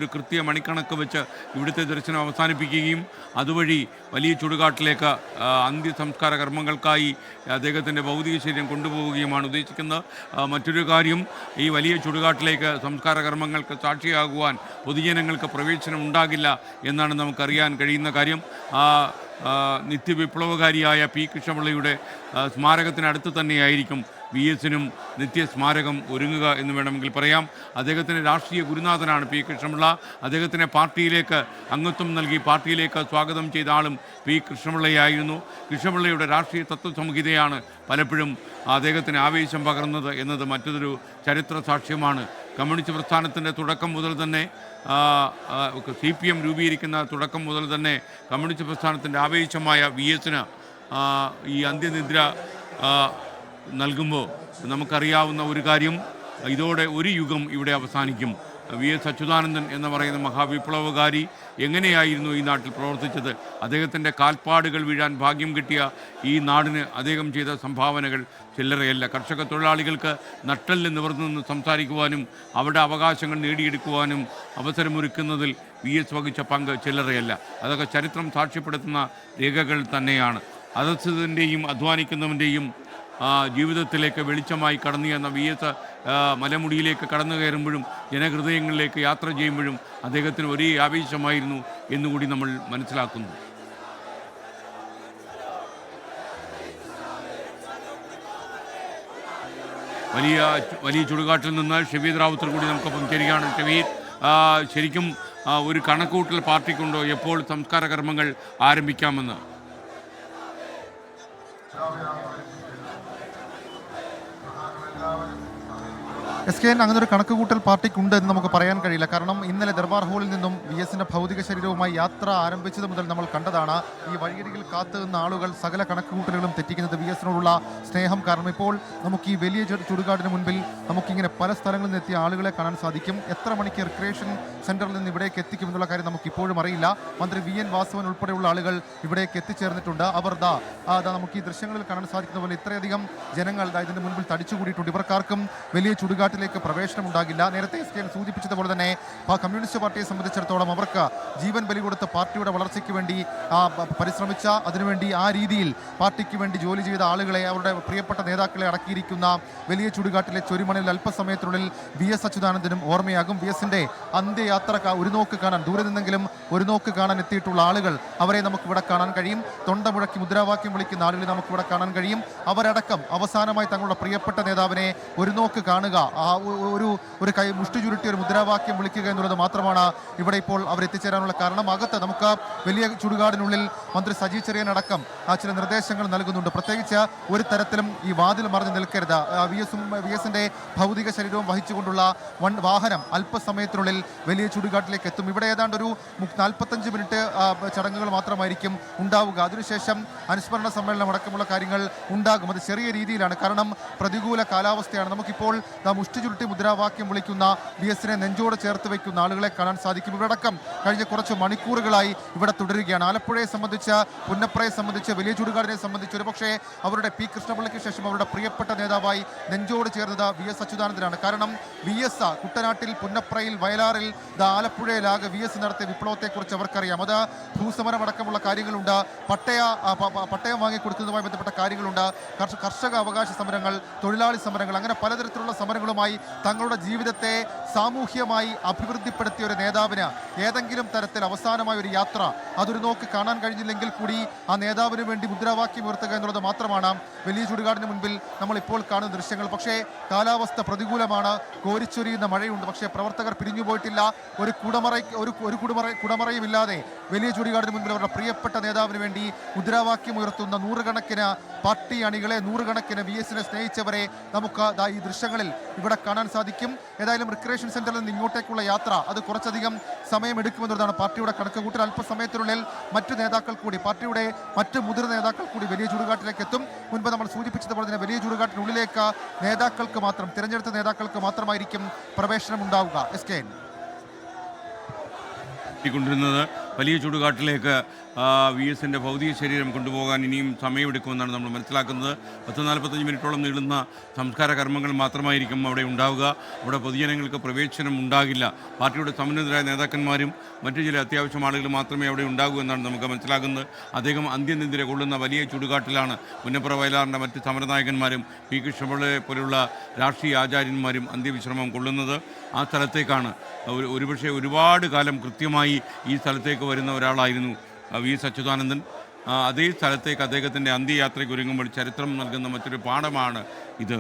ഒരു കൃത്യ മണിക്കണക്ക് വെച്ച് ഇവിടുത്തെ ദർശനം അവസാനിപ്പിക്കുകയും അതുവഴി വലിയ ചുടുകാട്ടിലേക്ക് അന്ത്യസംസ്കാര കർമ്മങ്ങൾക്കായി അദ്ദേഹത്തിൻ്റെ ഭൗതിക ശരീരം കൊണ്ടുപോവുകയുമാണ് ഉദ്ദേശിക്കുന്നത്. മറ്റൊരു കാര്യം, ഈ വലിയ ചുടുകാട്ടിലേക്ക് സംസ്കാര കർമ്മങ്ങൾക്ക് സാക്ഷിയാകുവാൻ പൊതുജനങ്ങൾക്ക് പ്രവേശനം ഉണ്ടാകില്ല എന്നാണ് നമുക്കറിയാൻ കഴിയുന്ന കാര്യം. നിത്യവിപ്ലവകാരിയായ പി കൃഷ്ണപിള്ളയുടെ സ്മാരകത്തിനടുത്ത് തന്നെയായിരിക്കും വി എസിനും നിത്യസ്മാരകം ഒരുങ്ങുക എന്ന് വേണമെങ്കിൽ പറയാം. അദ്ദേഹത്തിന് രാഷ്ട്രീയ ഗുരുനാഥനാണ് പി കൃഷ്ണപിള്ള. അദ്ദേഹത്തിനെ പാർട്ടിയിലേക്ക് അംഗത്വം നൽകി പാർട്ടിയിലേക്ക് സ്വാഗതം ചെയ്ത ആളും പി കൃഷ്ണപിള്ളയായിരുന്നു. കൃഷ്ണപിള്ളയുടെ രാഷ്ട്രീയ തത്വസംഹിതയാണ് പലപ്പോഴും അദ്ദേഹത്തിന് ആവേശം പകർന്നത് എന്നത് മറ്റൊരു ചരിത്ര സാക്ഷ്യമാണ്. കമ്മ്യൂണിസ്റ്റ് പ്രസ്ഥാനത്തിൻ്റെ തുടക്കം മുതൽ തന്നെ CPM രൂപീകരിക്കുന്ന തുടക്കം മുതൽ തന്നെ കമ്മ്യൂണിസ്റ്റ് പ്രസ്ഥാനത്തിൻ്റെ ആവേശമായ വി എസിന് ഈ അന്ത്യനിദ്ര നൽകുമ്പോൾ നമുക്കറിയാവുന്ന ഒരു കാര്യം, ഇതോടെ ഒരു യുഗം ഇവിടെ അവസാനിക്കും. VS അച്യുതാനന്ദൻ എന്ന് പറയുന്ന മഹാവിപ്ലവകാരി എങ്ങനെയായിരുന്നു ഈ നാട്ടിൽ പ്രവർത്തിച്ചത്? അദ്ദേഹത്തിൻ്റെ കാൽപ്പാടുകൾ വീഴാൻ ഭാഗ്യം കിട്ടിയ ഈ നാടിന് അദ്ദേഹം ചെയ്ത സംഭാവനകൾ ചില്ലറയല്ല. കർഷക തൊഴിലാളികൾക്ക് നട്ടെല്ല് നിവർന്നു നിന്ന് സംസാരിക്കുവാനും അവരുടെ അവകാശങ്ങൾ നേടിയെടുക്കുവാനും അവസരമൊരുക്കുന്നതിൽ VS വഹിച്ച പങ്ക് ചില്ലറയല്ല. അതൊക്കെ ചരിത്രം സാക്ഷ്യപ്പെടുത്തുന്ന രേഖകൾ തന്നെയാണ്. അധസ്ഥിതൻ്റെയും അധ്വാനിക്കുന്നവൻ്റെയും ജീവിതത്തിലേക്ക് വെളിച്ചമായി കടന്നു ചെന്ന VS മലമുടിയിലേക്ക് കടന്നു കയറുമ്പോഴും ജനഹൃദയങ്ങളിലേക്ക് യാത്ര ചെയ്യുമ്പോഴും അദ്ദേഹത്തിന് ഒരേ ആവേശമായിരുന്നു എന്നുകൂടി നമ്മൾ മനസ്സിലാക്കുന്നു. വലിയ ചുടുകാട്ടിൽ നിന്ന് ഷവീദ് റാവുത്തർ കൂടി നമുക്കൊപ്പം ചേരുകയാണ്. ഷവീദ്, ശരിക്കും ഒരു കണക്കുകൂട്ടൽ പാർട്ടിക്കുണ്ടോ എപ്പോൾ സംസ്കാര കർമ്മങ്ങൾ ആരംഭിക്കാമെന്ന്? SKN അങ്ങനെ ഒരു കണക്കുകൂട്ടൽ പാർട്ടിക്കുണ്ട് എന്ന് നമുക്ക് പറയാൻ കഴിയില്ല. കാരണം ഇന്നലെ ദർബാർ ഹാളിൽ നിന്നും VSന്റെ ഭൗതിക ശരീരവുമായി യാത്ര ആരംഭിച്ചത് മുതൽ നമ്മൾ കണ്ടതാണ് ഈ വഴിയരികിൽ കാത്തുനിന്ന ആളുകൾ സകല കണക്കുകൂട്ടലുകളും തെറ്റിക്കുന്നത് VSനോടുള്ള സ്നേഹം കാരണം. ഇപ്പോൾ നമുക്ക് ഈ വലിയ ചുടുകാടിന് മുൻപിൽ നമുക്കിങ്ങനെ പല സ്ഥലങ്ങളിൽ നിന്ന് എത്തിയ ആളുകളെ കാണാൻ സാധിക്കും. എത്ര മണിക്ക് റിക്രിയേഷൻ സെന്ററിൽ നിന്ന് ഇവിടേക്ക് എത്തിക്കുമെന്നുള്ള കാര്യം നമുക്ക് ഇപ്പോഴും അറിയില്ല. മന്ത്രി VN വാസവൻ ഉൾപ്പെടെയുള്ള ആളുകൾ ഇവിടേക്ക് എത്തിച്ചേർന്നിട്ടുണ്ട്. അവർ നമുക്ക് ഈ ദൃശ്യങ്ങളിൽ കാണാൻ സാധിക്കുന്ന പോലെ ഇത്രയധികം ജനങ്ങൾ ഇതിന്റെ മുൻപിൽ തടിച്ചുകൂടിയിട്ടുണ്ട്. ഇവർക്കാർക്കും വലിയ ചുടുകാട്ടിലേക്ക് പ്രവേശനം ഉണ്ടാകില്ല. നേരത്തെ SKN സൂചിപ്പിച്ചതുപോലെ തന്നെ കമ്മ്യൂണിസ്റ്റ് പാർട്ടിയെ സംബന്ധിച്ചിടത്തോളം അവർക്ക് ജീവൻ ബലി കൊടുത്ത് പാർട്ടിയുടെ വളർച്ചയ്ക്ക് വേണ്ടി പരിശ്രമിച്ച, അതിനുവേണ്ടി ആ രീതിയിൽ പാർട്ടിക്ക് വേണ്ടി ജോലി ചെയ്ത ആളുകളെ, അവരുടെ പ്രിയപ്പെട്ട നേതാക്കളെ അടക്കിയിരിക്കുന്ന വലിയ ചുടുകാട്ടിലെ ചൊരിമണിൽ അല്പസമയത്തിനുള്ളിൽ VS അച്യുതാനന്ദനും ഓർമ്മയാകും. VSന്റെ അന്ത്യയാത്ര ഒരു നോക്ക് കാണാൻ, ദൂരെ നിന്നെങ്കിലും ഒരു നോക്ക് കാണാൻ എത്തിയിട്ടുള്ള ആളുകൾ, അവരെ നമുക്കിവിടെ കാണാൻ കഴിയും. തൊണ്ട മുഴക്കി മുദ്രാവാക്യം വിളിക്കുന്ന ആളുകളെ നമുക്കിവിടെ കാണാൻ കഴിയും. അവരടക്കം അവസാനമായി തങ്ങളുടെ പ്രിയപ്പെട്ട നേതാവിനെ ഒരു നോക്ക് കാണുക, ഒരു കൈ മുഷ്ടി ചുരുട്ടി ഒരു മുദ്രാവാക്യം വിളിക്കുക എന്നുള്ളത് മാത്രമാണ് ഇവിടെ ഇപ്പോൾ അവർ എത്തിച്ചേരാനുള്ള കാരണം. അകത്ത് നമുക്ക് വലിയ ചുടുകാടിനുള്ളിൽ മന്ത്രി സജി ചെറിയൻ അടക്കം ചില നിർദ്ദേശങ്ങൾ നൽകുന്നുണ്ട്. പ്രത്യേകിച്ച് ഒരു തരത്തിലും ഈ വാതിൽ മറിഞ്ഞ് നിൽക്കരുത്. VSന്റെ ഭൗതിക ശരീരവും വഹിച്ചുകൊണ്ടുള്ള വാഹനം അല്പസമയത്തിനുള്ളിൽ വലിയ ചുടുകാട്ടിലേക്ക് എത്തും. ഇവിടെ ഏതാണ്ട് ഒരു 45 മിനിറ്റ് ചടങ്ങുകൾ മാത്രമായിരിക്കും ഉണ്ടാവുക. അതിനുശേഷം അനുസ്മരണ സമ്മേളനം അടക്കമുള്ള കാര്യങ്ങൾ ഉണ്ടാകും. അത് ചെറിയ രീതിയിലാണ്, കാരണം പ്രതികൂല കാലാവസ്ഥയാണ്. നമുക്കിപ്പോൾ മുഷ്ടി ചുരുട്ടി മുദ്രാവാക്യം വിളിക്കുന്ന VSനെ നെഞ്ചോട് ചേർത്ത് വയ്ക്കുന്ന ആളുകളെ കാണാൻ സാധിക്കും. ഇവരടക്കം കഴിഞ്ഞ കുറച്ച് മണിക്കൂറുകളായി ഇവിടെ തുടരുകയാണ്. ആലപ്പുഴയെ സംബന്ധിച്ച്, പുന്നപ്രയെ സംബന്ധിച്ച്, വലിയ ചുടുകാടിനെ സംബന്ധിച്ച് ഒരുപക്ഷെ അവരുടെ പി കൃഷ്ണപിള്ളയ്ക്ക് ശേഷം അവരുടെ പ്രിയപ്പെട്ട നേതാവായി നെഞ്ചോട് ചേർന്നത് VS അച്യുതാനന്ദനാണ്. കാരണം VS കുട്ടനാട്ടിൽ, പുന്നപ്രയിൽ, വയലാറിൽ, ആലപ്പുഴയിലാകെ VS നടത്തിയ വിപ്ലവത്തെക്കുറിച്ച് അവർക്കറിയാം. അത് ഭൂസമരമടക്കമുള്ള കാര്യങ്ങളുണ്ട്, പട്ടയം വാങ്ങിക്കൊടുക്കുന്നതുമായി ബന്ധപ്പെട്ട കാര്യങ്ങളുണ്ട്, കർഷക അവകാശ സമരങ്ങൾ, തൊഴിലാളി സമരങ്ങൾ, അങ്ങനെ പലതരത്തിലുള്ള സമരങ്ങളുമായി തങ്ങളുടെ ജീവിതത്തെ സാമൂഹ്യമായി അഭിവൃദ്ധിപ്പെടുത്തിയ ഒരു നേതാവിന് ഏതെങ്കിലും തരത്തിൽ അവസാനമായ ഒരു യാത്ര അതൊരു നോക്ക് കാണാൻ കഴിഞ്ഞില്ലെങ്കിൽ കൂടി ആ നേതാവിന് വേണ്ടി മുദ്രാവാക്യം ഉയർത്തുക എന്നുള്ളത് മാത്രമാണ് വലിയ ചുടുകാടിന് മുൻപിൽ നമ്മൾ ഇപ്പോൾ കാണുന്ന ദൃശ്യങ്ങൾ. പക്ഷേ കാലാവസ്ഥ പ്രതികൂലമാണ്, കോരിച്ചൊരിയുന്ന മഴയുണ്ട്. പക്ഷേ പ്രവർത്തകർ പിരിഞ്ഞുപോയിട്ടില്ല. ഒരു കുടമറയും ഇല്ലാതെ വലിയ ചുടുകാടിന് മുൻപിൽ അവരുടെ പ്രിയപ്പെട്ട നേതാവിന് വേണ്ടി മുദ്രാവാക്യം ഉയർത്തുന്ന നൂറുകണക്കിന് പാർട്ടി അണികളെ, നൂറുകണക്കിന് VSനെ സ്നേഹിച്ചവരെ നമുക്ക് ഈ ദൃശ്യങ്ങളിൽ ഇവിടെ കാണാൻ സാധിക്കും. ഏതായാലും റിക്രിയേഷൻ സെന്ററിൽ നിന്ന് ഇങ്ങോട്ടേക്കുള്ള യാത്ര അത് കുറച്ചധികം സമയമെടുക്കുമെന്നുള്ളതാണ് പാർട്ടിയുടെ കണക്കുകൂട്ടൽ. അല്പസമയത്തിനുള്ളിൽ മറ്റു നേതാക്കൾ കൂടി, പാർട്ടിയുടെ മറ്റ് മുതിർന്ന നേതാക്കൾ കൂടി വലിയ ചുടുകാട്ടിലേക്ക് എത്തും. മുൻപ് നമ്മൾ സൂചിപ്പിച്ചതുപോലെ തന്നെ വലിയ ചുടുകാട്ടിനുള്ളിലേക്ക് നേതാക്കൾക്ക് മാത്രം, തിരഞ്ഞെടുത്ത നേതാക്കൾക്ക് മാത്രമായിരിക്കും പ്രവേശനം ഉണ്ടാവുക. SKN. കൊണ്ടിരുന്നത്. വലിയ ചുടുകാട്ടിലേക്ക് വി എസിൻ്റെ ഭൗതിക ശരീരം കൊണ്ടുപോകാൻ ഇനിയും സമയമെടുക്കുമെന്നാണ് നമ്മൾ മനസ്സിലാക്കുന്നത്. 45 മിനിറ്റോളം നീളുന്ന സംസ്കാര കർമ്മങ്ങൾ മാത്രമായിരിക്കും അവിടെ ഉണ്ടാവുക. അവിടെ പൊതുജനങ്ങൾക്ക് പ്രവേശനം ഉണ്ടാകില്ല. പാർട്ടിയുടെ സമുന്നതരായ നേതാക്കന്മാരും മറ്റു ചില അത്യാവശ്യം ആളുകൾ മാത്രമേ അവിടെ ഉണ്ടാകൂ എന്നാണ് നമുക്ക് മനസ്സിലാക്കുന്നത്. അദ്ദേഹം അന്ത്യനിദ്ര കൊള്ളുന്ന വലിയ ചുടുകാട്ടിലാണ് പുന്നപ്ര വയലാറിൻ്റെ മറ്റ് സമരനായകന്മാരും പി കൃഷ്ണപിള്ളയെ പോലുള്ള രാഷ്ട്രീയ ആചാര്യന്മാരും അന്ത്യവിശ്രമം കൊള്ളുന്നത്. ആ സ്ഥലത്തേക്കാണ് ഒരുപക്ഷെ ഒരുപാട് കാലം കൃത്യമായി ഈ സ്ഥലത്തേക്ക് വരുന്ന ഒരാളായിരുന്നു വി എസ് അച്യുതാനന്ദൻ. അതേ സ്ഥലത്തേക്ക് അദ്ദേഹത്തിൻ്റെ അന്ത്യയാത്രയ്ക്ക് ഒരുങ്ങുമ്പോൾ ചരിത്രം നൽകുന്ന മറ്റൊരു പാഠമാണ് ഇത്.